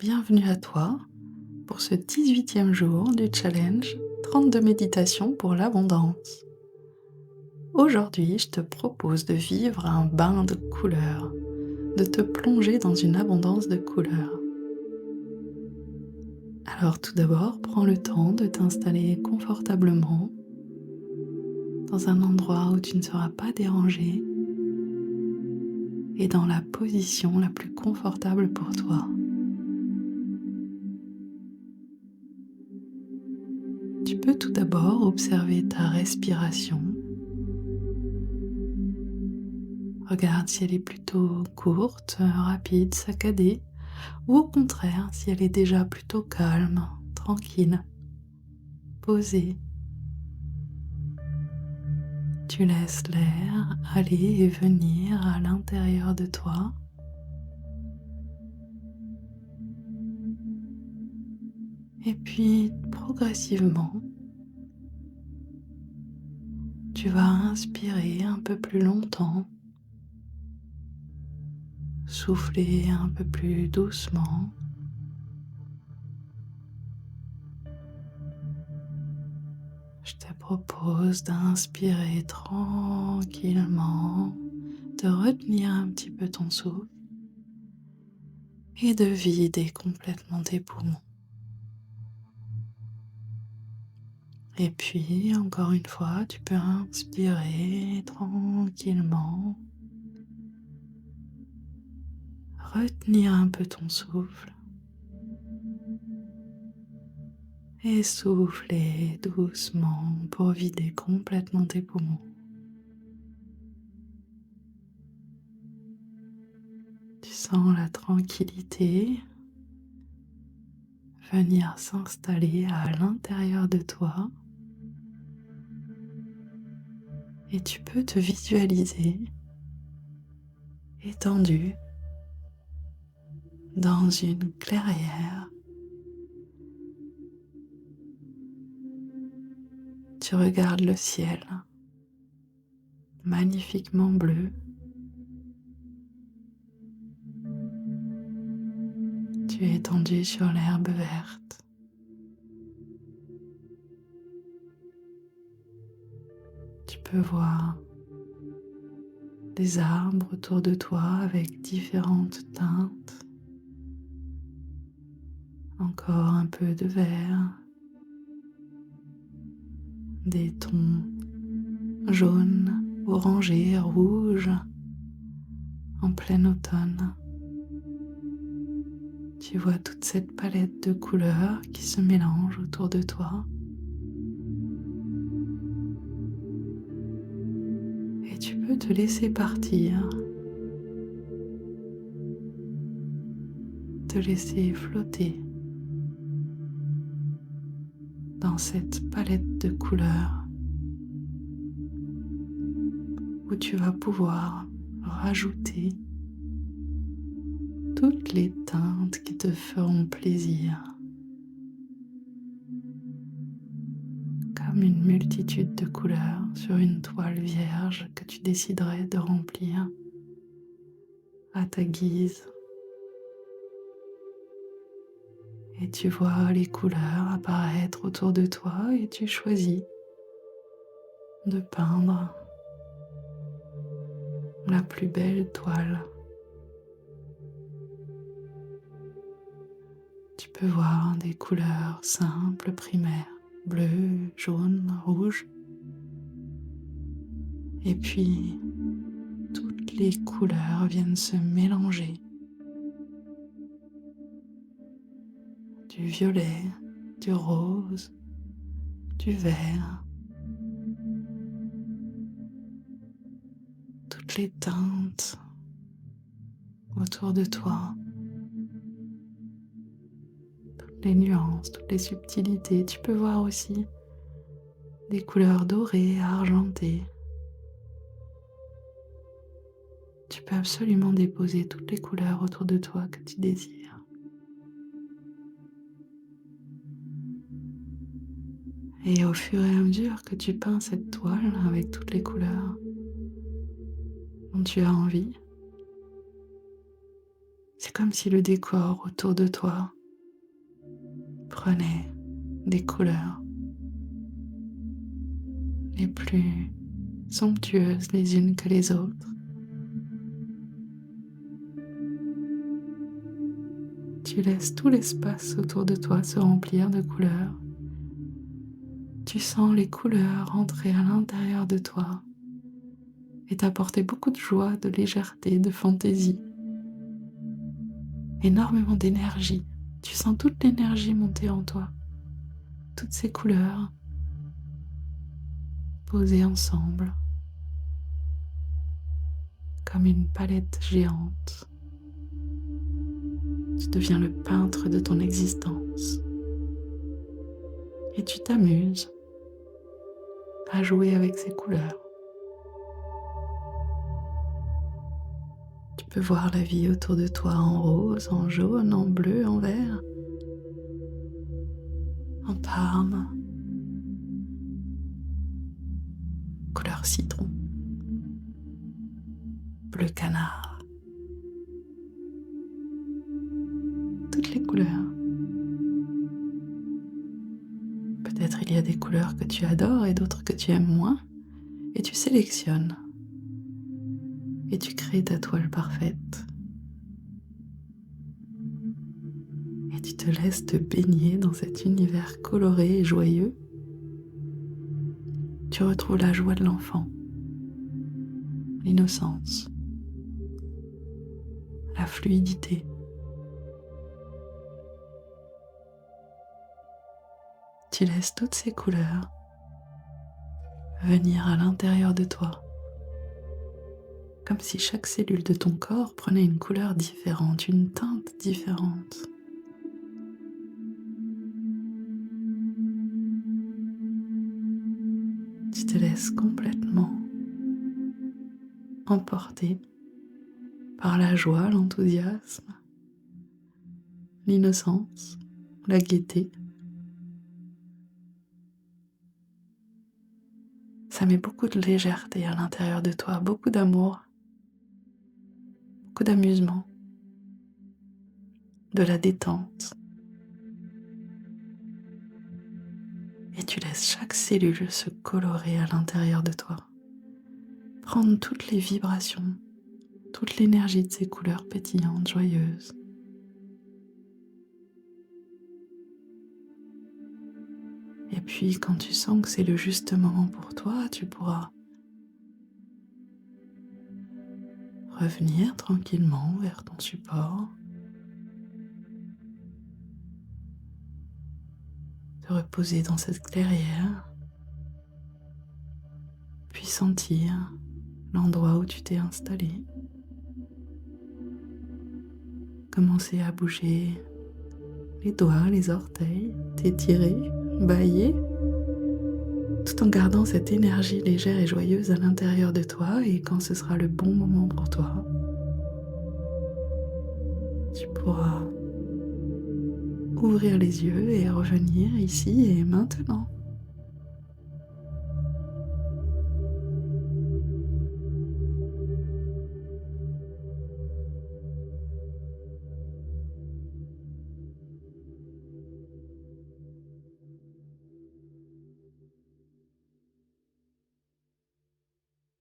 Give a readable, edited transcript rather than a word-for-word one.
bienvenue à toi pour ce 18e jour du challenge 32 méditations pour l'abondance. Aujourd'hui, je te propose de vivre un bain de couleurs, de te plonger dans une abondance de couleurs. Alors tout d'abord, prends le temps de t'installer confortablement dans un endroit où tu ne seras pas dérangé et dans la position la plus confortable pour toi. Tu peux tout d'abord observer ta respiration. Regarde si elle est plutôt courte, rapide, saccadée, ou au contraire si elle est déjà plutôt calme, tranquille, posée. Tu laisses l'air aller et venir à l'intérieur de toi. Et puis progressivement, tu vas inspirer un peu plus longtemps, souffler un peu plus doucement. Je te propose d'inspirer tranquillement, de retenir un petit peu ton souffle et de vider complètement tes poumons. Et puis, encore une fois, tu peux inspirer tranquillement, retenir un peu ton souffle et souffler doucement pour vider complètement tes poumons. Tu sens la tranquillité venir s'installer à l'intérieur de toi et tu peux te visualiser étendu dans une clairière. Tu regardes le ciel, magnifiquement bleu. Tu es étendu sur l'herbe verte. Tu peux voir des arbres autour de toi avec différentes teintes. Encore un peu de vert, des tons jaunes, orangés, rouges en plein automne. Tu vois toute cette palette de couleurs qui se mélange autour de toi. Et tu peux te laisser partir, te laisser flotter dans cette palette de couleurs où tu vas pouvoir rajouter toutes les teintes qui te feront plaisir, comme une multitude de couleurs sur une toile vierge que tu déciderais de remplir à ta guise. Et tu vois les couleurs apparaître autour de toi et tu choisis de peindre la plus belle toile. Tu peux voir des couleurs simples, primaires, bleu, jaune, rouge. Et puis, toutes les couleurs viennent se mélanger. Du violet, du rose, du vert. Toutes les teintes autour de toi. Toutes les nuances, toutes les subtilités. Tu peux voir aussi des couleurs dorées, argentées. Tu peux absolument déposer toutes les couleurs autour de toi que tu désires. Et au fur et à mesure que tu peins cette toile avec toutes les couleurs dont tu as envie, C'est comme si le décor autour de toi prenait des couleurs les plus somptueuses les unes que les autres. Tu laisses tout l'espace autour de toi se remplir de couleurs. Tu sens les couleurs entrer à l'intérieur de toi et t'apporter beaucoup de joie, de légèreté, de fantaisie, énormément d'énergie. Tu sens toute l'énergie monter en toi, toutes ces couleurs posées ensemble comme une palette géante. Tu deviens le peintre de ton existence et tu t'amuses à jouer avec ces couleurs. Tu peux voir la vie autour de toi en rose, en jaune, en bleu, en vert, en parme, couleur citron, bleu canard, toutes les couleurs. Peut-être il y a des couleurs que tu adores et d'autres que tu aimes moins, et tu sélectionnes et tu crées ta toile parfaite. Et tu te laisses te baigner dans cet univers coloré et joyeux. Tu retrouves la joie de l'enfant, l'innocence, la fluidité. Tu laisses toutes ces couleurs venir à l'intérieur de toi, comme si chaque cellule de ton corps prenait une couleur différente, une teinte différente. Tu te laisses complètement emporter par la joie, l'enthousiasme, l'innocence, la gaieté. Ça met beaucoup de légèreté à l'intérieur de toi, beaucoup d'amour, beaucoup d'amusement, de la détente. Et tu laisses chaque cellule se colorer à l'intérieur de toi, prendre toutes les vibrations, toute l'énergie de ces couleurs pétillantes, joyeuses. Et puis quand tu sens que c'est le juste moment pour toi, tu pourras revenir tranquillement vers ton support, te reposer dans cette clairière, puis sentir l'endroit où tu t'es installé. Commencer à bouger les doigts, les orteils, t'étirer, bâiller, tout en gardant cette énergie légère et joyeuse à l'intérieur de toi. Et quand ce sera le bon moment pour toi, tu pourras ouvrir les yeux et revenir ici et maintenant.